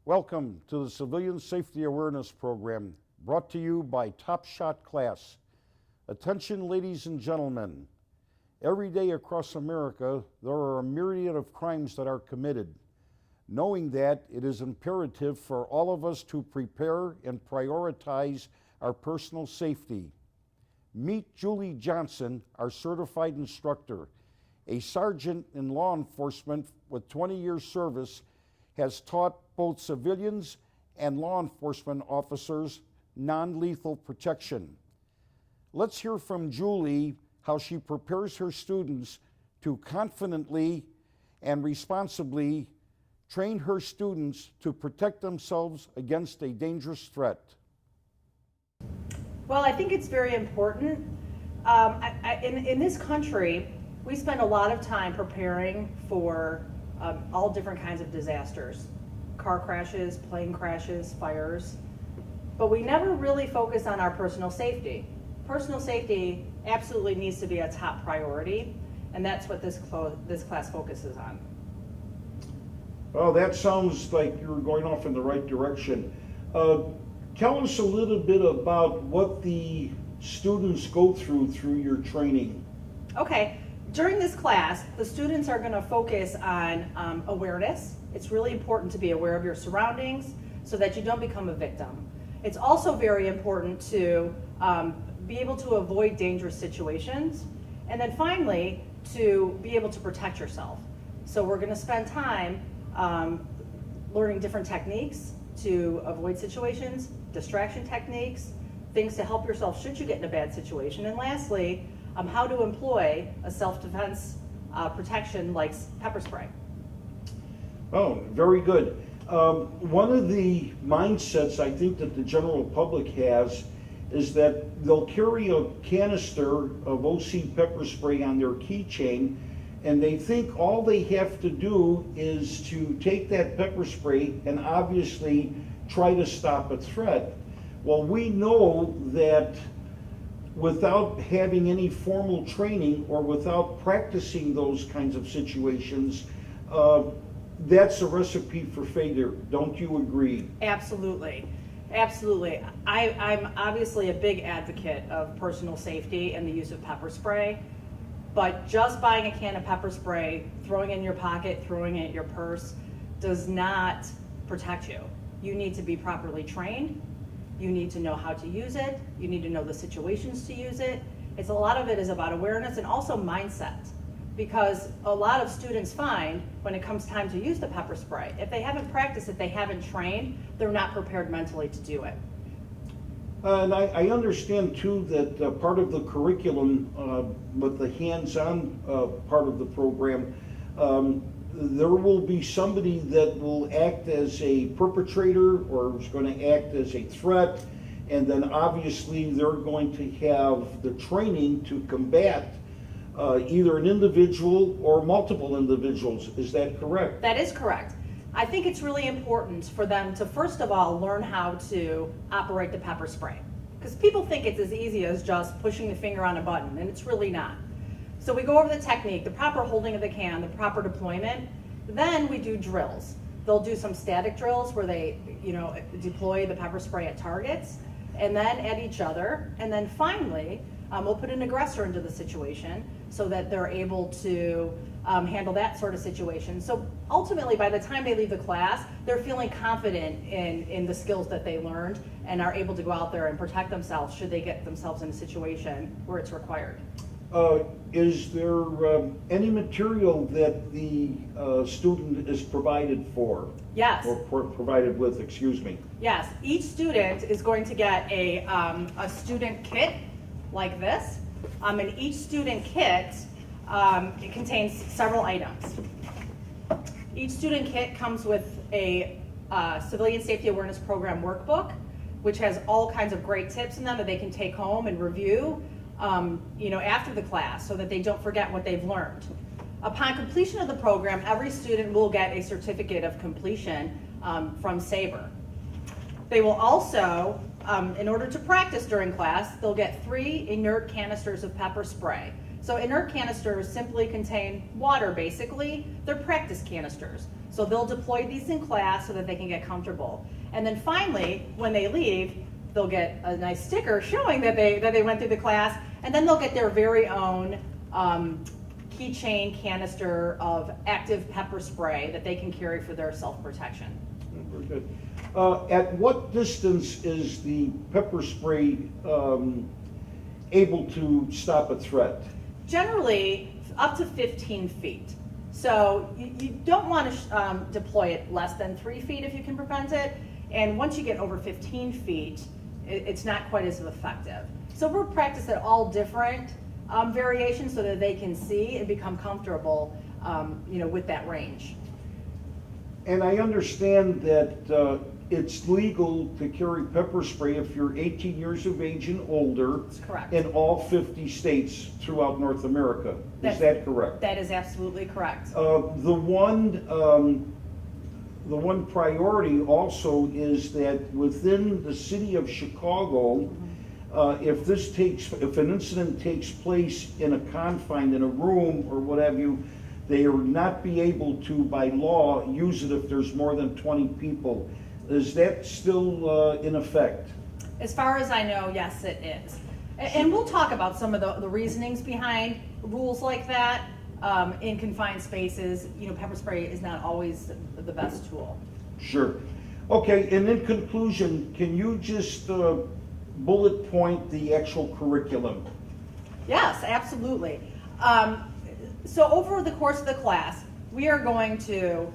Welcome to the Civilian Safety Awareness Program, brought to you by Top Shot Class. Attention, ladies and gentlemen. Every day across America, there are a myriad of crimes that are committed. Knowing that, it is imperative for all of us to prepare and prioritize our personal safety. Meet Julie Johnson, our certified instructor. A sergeant in law enforcement with 20 years service, has taught both civilians and law enforcement officers non-lethal protection. Let's hear from Julie how she prepares her students to confidently and responsibly train her students to protect themselves against a dangerous threat. Well, I think it's very important. In this country, we spend a lot of time preparing for all different kinds of disasters. Car crashes, plane crashes, fires. But we never really focus on our personal safety. Personal safety absolutely needs to be a top priority, and that's what this class focuses on. Well, that sounds like you're going off in the right direction. Tell us a little bit about what the students go through your training. Okay, during this class, the students are going to focus on awareness. It's really important to be aware of your surroundings so that you don't become a victim. It's also very important to be able to avoid dangerous situations, and then finally, to be able to protect yourself. So we're going to spend time learning different techniques to avoid situations, distraction techniques, things to help yourself should you get in a bad situation, and lastly, how to employ a self-defense protection like pepper spray. Oh, very good. One of the mindsets I think that the general public has is that they'll carry a canister of OC pepper spray on their keychain, and they think all they have to do is to take that pepper spray and obviously try to stop a threat. Well, we know that without having any formal training or without practicing those kinds of situations, that's a recipe for failure. Don't you agree? Absolutely. Absolutely. I'm obviously a big advocate of personal safety and the use of pepper spray, but just buying a can of pepper spray, throwing it in your pocket, throwing it in your purse, does not protect you. You need to be properly trained. You need to know how to use it. You need to know the situations to use it. A lot of it is about awareness and also mindset, because a lot of students find when it comes time to use the pepper spray, if they haven't practiced it, they haven't trained, they're not prepared mentally to do it. And I understand too that part of the curriculum with the hands-on part of the program, there will be somebody that will act as a perpetrator or is going to act as a threat, and then obviously they're going to have the training to combat either an individual or multiple individuals. Is that correct? That is correct. I think it's really important for them to first of all learn how to operate the pepper spray, because people think it's as easy as just pushing the finger on a button, and it's really not. So we go over the technique, the proper holding of the can, the proper deployment. Then we do drills. They'll do some static drills where they, deploy the pepper spray at targets, and then at each other. And then finally, we'll put an aggressor into the situation so that they're able to handle that sort of situation. So ultimately, by the time they leave the class, they're feeling confident in the skills that they learned and are able to go out there and protect themselves should they get themselves in a situation where it's required. Is there any material that the student is provided for? Yes. Or provided with, excuse me. Yes, each student is going to get a student kit like this. And each student kit, it contains several items. Each student kit comes with a Civilian Safety Awareness Program workbook, which has all kinds of great tips in them that they can take home and review after the class so that they don't forget what they've learned. Upon completion of the program, every student will get a certificate of completion from SABRE. They will also, in order to practice during class, they'll get 3 inert canisters of pepper spray. So inert canisters simply contain water, basically. They're practice canisters. So they'll deploy these in class so that they can get comfortable. And then finally, when they leave, they'll get a nice sticker showing that they went through the class, and then they'll get their very own keychain canister of active pepper spray that they can carry for their self-protection. Very good. At what distance is the pepper spray able to stop a threat? Generally, up to 15 feet. So you don't want to deploy it less than 3 feet if you can prevent it. And once you get over 15 feet, it's not quite as effective. So we'll practice at all different variations so that they can see and become comfortable with that range. And I understand that it's legal to carry pepper spray if you're 18 years of age and older. That's correct. In all 50 states throughout North America. Is that correct? That is absolutely correct. The one priority also is that within the city of Chicago, if an incident takes place in a confine, in a room or what have you, they will not be able to, by law, use it if there's more than 20 people. Is that still in effect? As far as I know, yes, it is. And we'll talk about some of the reasonings behind rules like that. In confined spaces, pepper spray is not always the best tool. Sure. Okay, and in conclusion, can you just bullet point the actual curriculum? Yes, absolutely. So over the course of the class, we are going to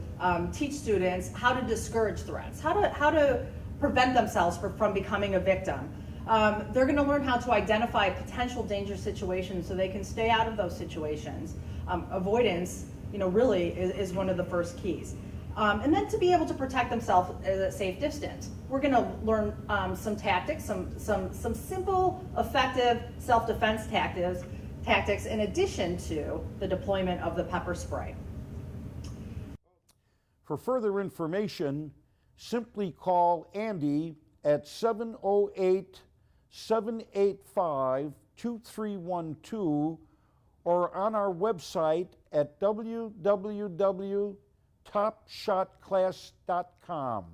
teach students how to discourage threats, how to prevent themselves from becoming a victim. They're going to learn how to identify potential dangerous situations so they can stay out of those situations. Avoidance, really is one of the first keys. And then to be able to protect themselves at a safe distance. We're going to learn some tactics, some simple, effective self-defense tactics in addition to the deployment of the pepper spray. For further information, simply call Andy at 708-785-2312 or on our website at www.topshotclass.com.